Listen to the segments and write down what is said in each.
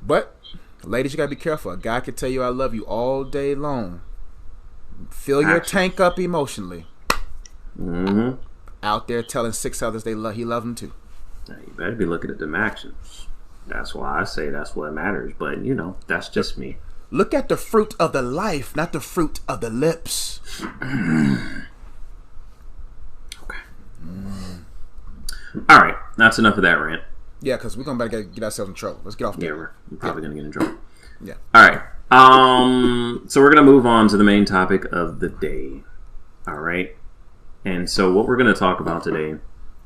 But ladies, you gotta be careful. A guy could tell you I love you all day long. Fill your tank up emotionally. Mm-hmm. Out there telling 6 others he love them too. Now, you better be looking at them actions. That's why I say that's what matters. But that's just me. Look at the fruit of the life, not the fruit of the lips. Okay. All right, that's enough of that rant. Yeah, because we're gonna get ourselves in trouble. Let's get off. Yeah, we're probably gonna get in trouble. Yeah. All right. So we're gonna move on to the main topic of the day. All right. And so what we're gonna talk about today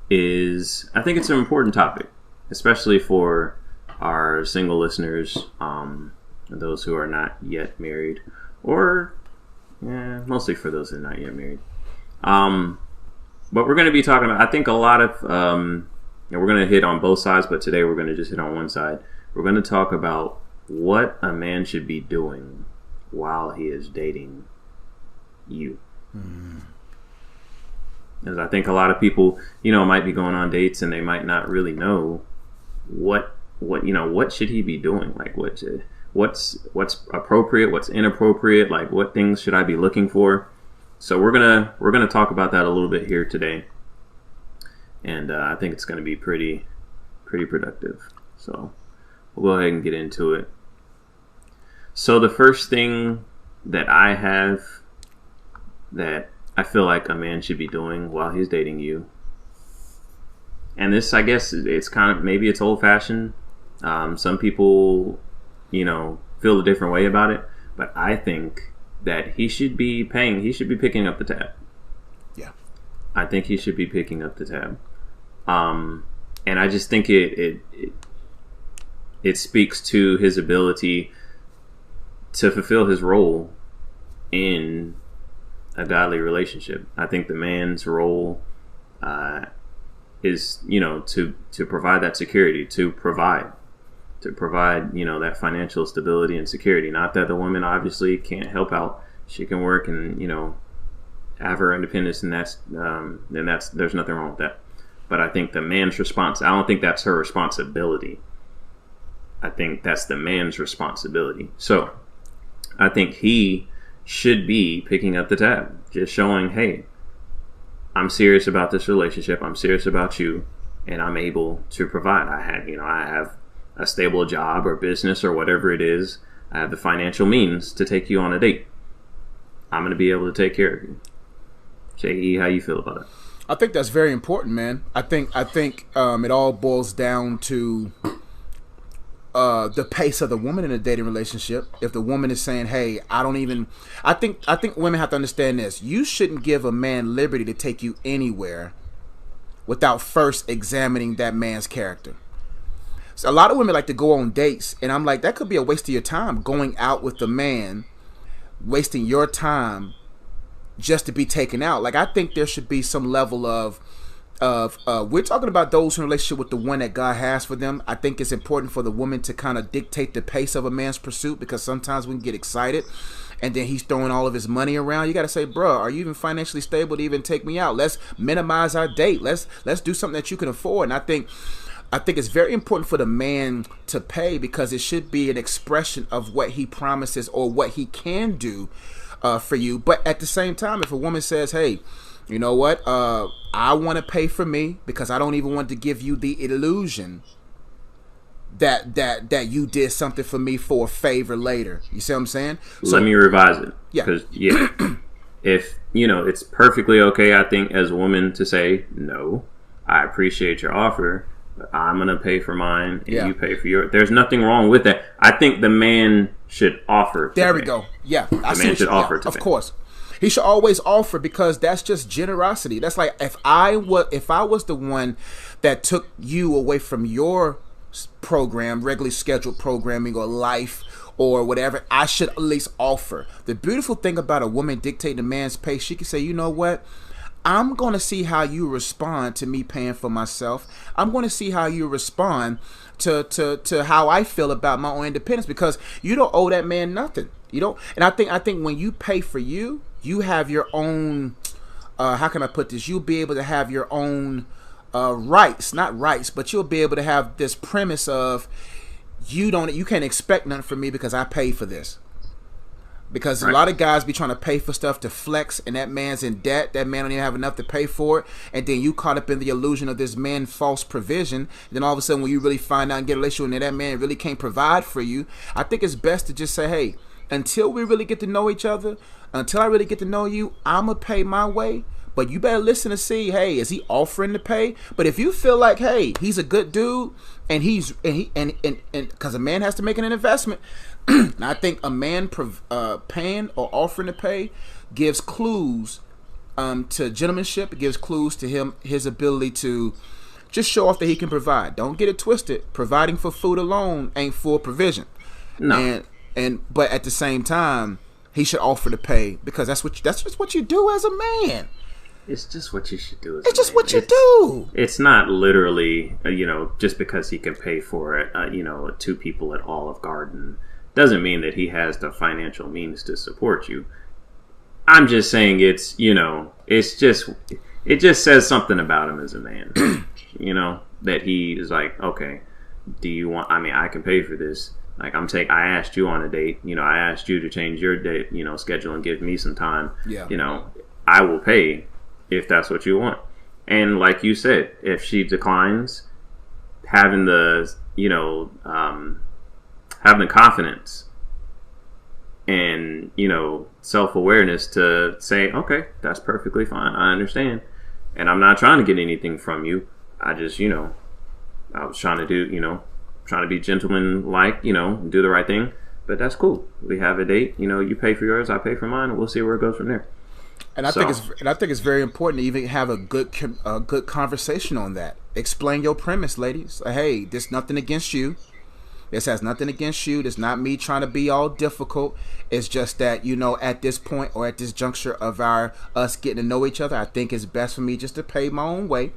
is, I think it's an important topic, especially for our single listeners, those who are not yet married, or mostly for those that are not yet married. But we're going to be talking about, I think a lot of, we're going to hit on both sides, but today we're going to just hit on one side. We're going to talk about what a man should be doing while he is dating you. Because I think a lot of people, might be going on dates and they might not really know what should he be doing? Like what's appropriate, what's inappropriate, like what things should I be looking for? So we're gonna talk about that a little bit here today, and I think it's gonna be pretty productive. So we'll go ahead and get into it. So the first thing that I have that I feel like a man should be doing while he's dating you, and this, I guess, it's kind of, maybe it's old fashioned. Some people, feel a different way about it, but I think that he should be picking up the tab. Yeah. I think he should be picking up the tab. And I just think it speaks to his ability to fulfill his role in a godly relationship. I think the man's role is, to provide that security, to provide that financial stability and security. Not that the woman obviously can't help out; she can work and have her independence, and that's there's nothing wrong with that. But I think the man's response, I don't think that's her responsibility. I think that's the man's responsibility. So I think he should be picking up the tab, just showing, hey, I'm serious about this relationship. I'm serious about you, and I'm able to provide. I have a stable job or business or whatever it is. I have the financial means to take you on a date. I'm going to be able to take care of you. J.E., how you feel about it? I think that's very important, man. I think it all boils down to the pace of the woman in a dating relationship. If the woman is saying, hey, I think women have to understand this. You shouldn't give a man liberty to take you anywhere without first examining that man's character. So a lot of women like to go on dates, and I'm like, that could be a waste of your time, going out with the man, wasting your time just to be taken out. Like, I think there should be some level of we're talking about those in a relationship with the one that God has for them. I think it's important for the woman to kind of dictate the pace of a man's pursuit, because sometimes we can get excited and then he's throwing all of his money around. You got to say, bro, are you even financially stable to even take me out? Let's minimize our date. Let's do something that you can afford. And I think it's very important for the man to pay, because it should be an expression of what he promises or what he can do for you. But at the same time, if a woman says, hey, you know what, I want to pay for me because I don't even want to give you the illusion that you did something for me for a favor later. You see what I'm saying? Let me revise it. Yeah. Because, if, it's perfectly okay, I think, as a woman to say, no, I appreciate your offer, but I'm going to pay for mine and you pay for yours. There's nothing wrong with that. I think the man should offer to There pay. we go. Yeah. The man should offer to pay. Of course. He should always offer, because that's just generosity. That's like if I was the one that took you away from your program, regularly scheduled programming or life or whatever, I should at least offer. The beautiful thing about a woman dictating a man's pace, she can say, you know what? I'm going to see how you respond to me paying for myself. I'm going to see how you respond to how I feel about my own independence, because you don't owe that man nothing. You don't. And I think when you pay for you, you have your own, how can I put this? You'll be able to have your own rights, not rights, but you'll be able to have this premise of you can't expect nothing from me because I pay for this. Because Right. a lot of guys be trying to pay for stuff to flex, and that man's in debt. That man don't even have enough to pay for it, and then you caught up in the illusion of this man false provision. Then all of a sudden, when you really find out and get a relationship, and that man really can't provide for you, I think it's best to just say, hey, until we really get to know each other, until I really get to know you, I'ma pay my way. But you better listen to see, hey, is he offering to pay? But if you feel like, hey, he's a good dude, and because a man has to make an investment. And I think a man paying or offering to pay gives clues to gentlemanship. It gives clues to him, his ability to just show off that he can provide. Don't get it twisted. Providing for food alone ain't full provision. No. But at the same time, he should offer to pay because that's just what you do as a man. It's just what you should do. It's just what you do. It's not literally, just because he can pay for it, two people at Olive Garden doesn't mean that he has the financial means to support you. I'm just saying it just says something about him as a man, that he is like, okay, do you want, I can pay for this. Like I asked you on a date, I asked you to change your date, schedule and give me some time. Yeah. I will pay if that's what you want. And like you said, if she declines, having the confidence and self-awareness to say, okay, that's perfectly fine, I understand, and I'm not trying to get anything from you. I just I was trying to be gentleman-like, do the right thing. But that's cool. We have a date. You pay for yours, I pay for mine, and we'll see where it goes from there. And I think it's very important to even have a good conversation on that. Explain your premise, ladies. Hey, this nothing against you. This has nothing against you. It's not me trying to be all difficult. It's just that, at this point or at this juncture of us getting to know each other, I think it's best for me just to pay my own way.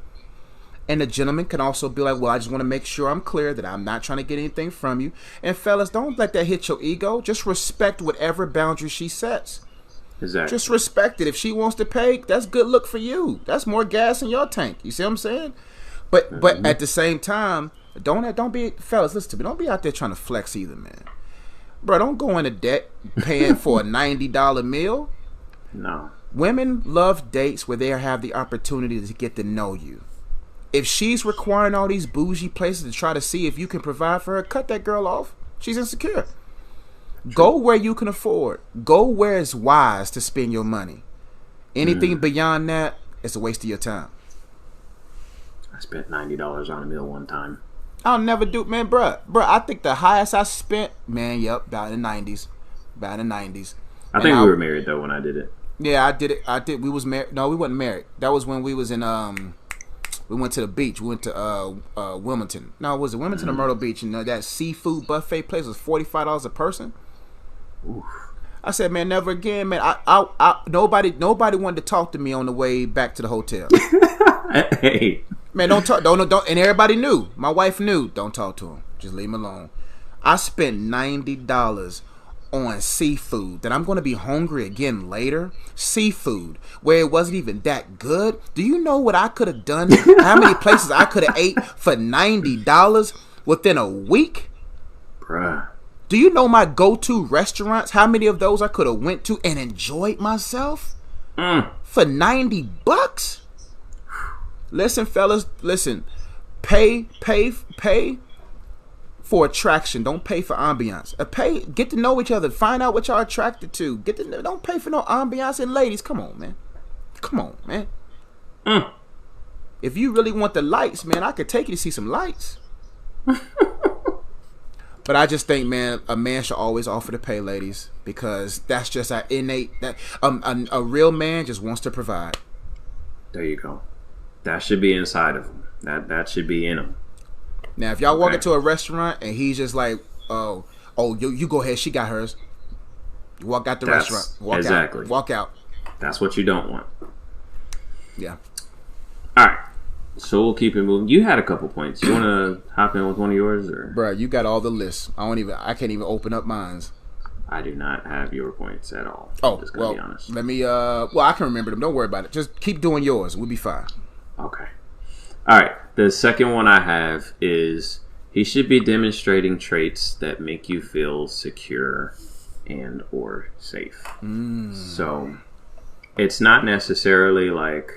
And the gentleman can also be like, well, I just want to make sure I'm clear that I'm not trying to get anything from you. And fellas, don't let that hit your ego. Just respect whatever boundary she sets. Exactly. Just respect it. If she wants to pay, that's good look for you. That's more gas in your tank. You see what I'm saying? But at the same time, don't be, fellas, listen to me. Don't be out there trying to flex either, man. Bro, don't go into debt paying for a $90 meal. No. Women love dates where they have the opportunity to get to know you. If she's requiring all these bougie places to try to see if you can provide for her, cut that girl off. She's insecure. True. Go where you can afford. Go where it's wise to spend your money. Anything beyond that, it's a waste of your time. I spent $90 on a meal one time. I'll never do, man, bruh. I think the highest I spent, man, about in the 90s. I think we were married though when I did it. Yeah, I did it. We was married. No, we wasn't married. That was when we was in we went to the beach. We went to Wilmington. No, was it Wilmington or Myrtle Beach? And that seafood buffet place was $45 a person. Oof. I said, man, never again, man. Nobody wanted to talk to me on the way back to the hotel. Hey, man, don't talk, don't. And everybody knew. My wife knew. Don't talk to him. Just leave him alone. I spent $90 on seafood that I'm going to be hungry again later. Seafood where it wasn't even that good. Do you know what I could have done? How many places I could have ate for $90 within a week? bruh. Do you know my go-to restaurants? How many of those I could have went to and enjoyed myself for $90? Listen, fellas, listen. Pay for attraction. Don't pay for ambiance. Get to know each other. Find out what y'all attracted to. Don't pay for no ambiance. And ladies, come on, man. If you really want the lights, man, I could take you to see some lights. But I just think, man, a man should always offer to pay, ladies, because that's just our innate. That a real man just wants to provide. There you go. That should be inside of him. That should be in him. Now, if y'all walk into a restaurant and he's just like, oh, you go ahead, she got hers. You walk out the restaurant. Walk out. That's what you don't want. Yeah. All right. So we'll keep it moving. You had a couple points. You want to hop in with one of yours, or? Bruh, you got all the lists. I can't even open up mines. I do not have your points at all. Oh, just gonna be honest. Let me. I can remember them. Don't worry about it. Just keep doing yours. We'll be fine. Okay. All right. The second one I have is He should be demonstrating traits that make you feel secure and or safe. So it's not necessarily like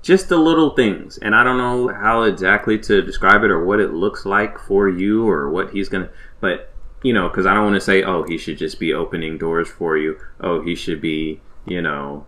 just the little things. And I don't know how exactly to describe it or what it looks like for you or what he's going to, but you know, because I don't want to say, oh, he should just be opening doors for you. Oh, he should be, you know,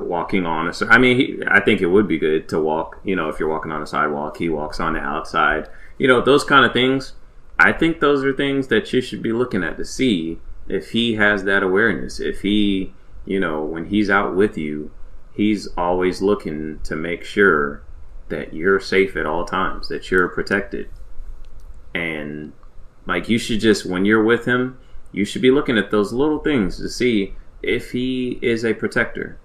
walking on I mean, I think it would be good to walk, you know, if you're walking on a sidewalk, he walks on the outside, you know, those kind of things. I think those are things that you should be looking at to see if he has that awareness. If he, you know, when he's out with you, he's always looking to make sure that you're safe at all times, that you're protected. And like, you should just, when you're with him, you should be looking at those little things to see if he is a protector,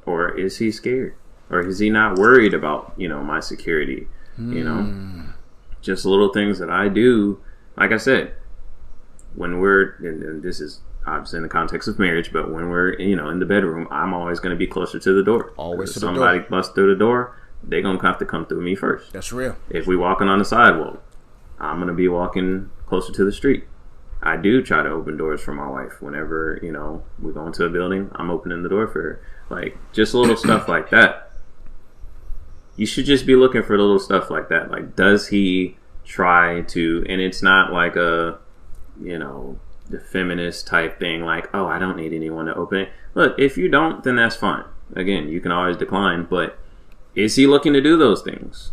or is he scared, or is he not worried about, you know, my security, you know, just little things that I do. Like I said, when we're, and this is obviously in the context of marriage, but when we're, you know, in the bedroom, I'm always going to be closer to the door. Always to the somebody door. busts through the door, they're going to have to come through me first. That's real. If we walking on the sidewalk, I'm going to be walking closer to the street. I do try to open doors for my wife. Whenever, you know, we go into a building, I'm opening the door for her. Like, just little stuff like that. You should just be looking for little stuff like that. Like, does he try to, and it's not like a, you know, the feminist type thing, like, oh, I don't need anyone to open it. Look, if you don't, then that's fine. Again, you can always decline, but is he looking to do those things?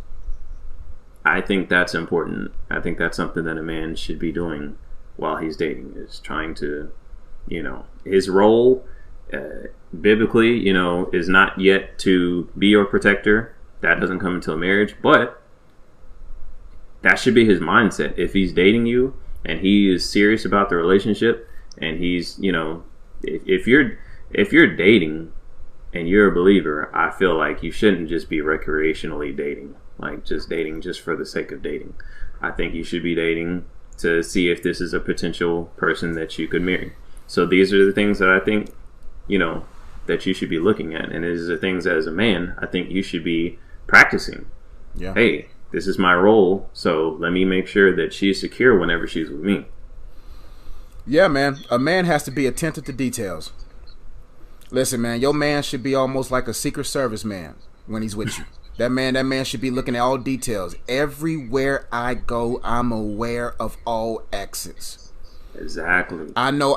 I think that's important. I think that's something that a man should be doing while he's dating, is trying to, you know, his role biblically, you know, is not yet to be your protector. That doesn't come until marriage, but that should be his mindset. If he's dating you and he is serious about the relationship, and he's, you know, if you're dating and you're a believer, I feel like you shouldn't just be recreationally dating, like just dating just for the sake of dating. I think you should be dating to see if this is a potential person that you could marry. So these are the things that I think, you know, that you should be looking at. And these are the things that, as a man, I think you should be practicing. Yeah. Hey, this is my role, so let me make sure that she's secure whenever she's with me. Yeah, man. A man has to be attentive to details. Listen, man, your man should be almost like a Secret Service man when he's with you. That man should be looking at all details. Everywhere I go, I'm aware of all exits. Exactly. I know.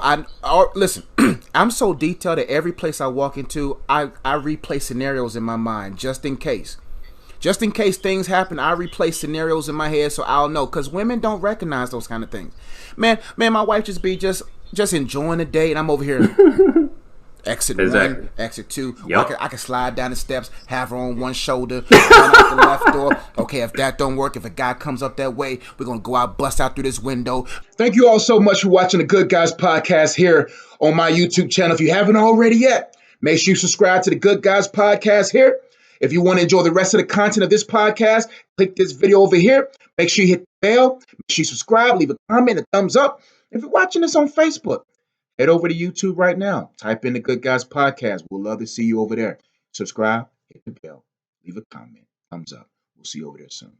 Listen, I'm so detailed that every place I walk into, I replay scenarios in my mind just in case. Just in case things happen, I replay scenarios in my head so I'll know. Because women don't recognize those kind of things. Man, my wife just be just enjoying the day, and I'm over here. Exit exactly. 1, exit 2. Yep. I can slide down the steps, have her on one shoulder, run out the left door. Okay, if that don't work, if a guy comes up that way, we're going to go out, bust out through this window. Thank you all so much for watching the Good Guys Podcast here on my YouTube channel. If you haven't already yet, make sure you subscribe to the Good Guys Podcast here. If you want to enjoy the rest of the content of this podcast, click this video over here. Make sure you hit the bell. Make sure you subscribe, leave a comment, a thumbs up. If you're watching this on Facebook, head over to YouTube right now. Type in the Good Guys Podcast. We'll love to see you over there. Subscribe, hit the bell, leave a comment, thumbs up. We'll see you over there soon.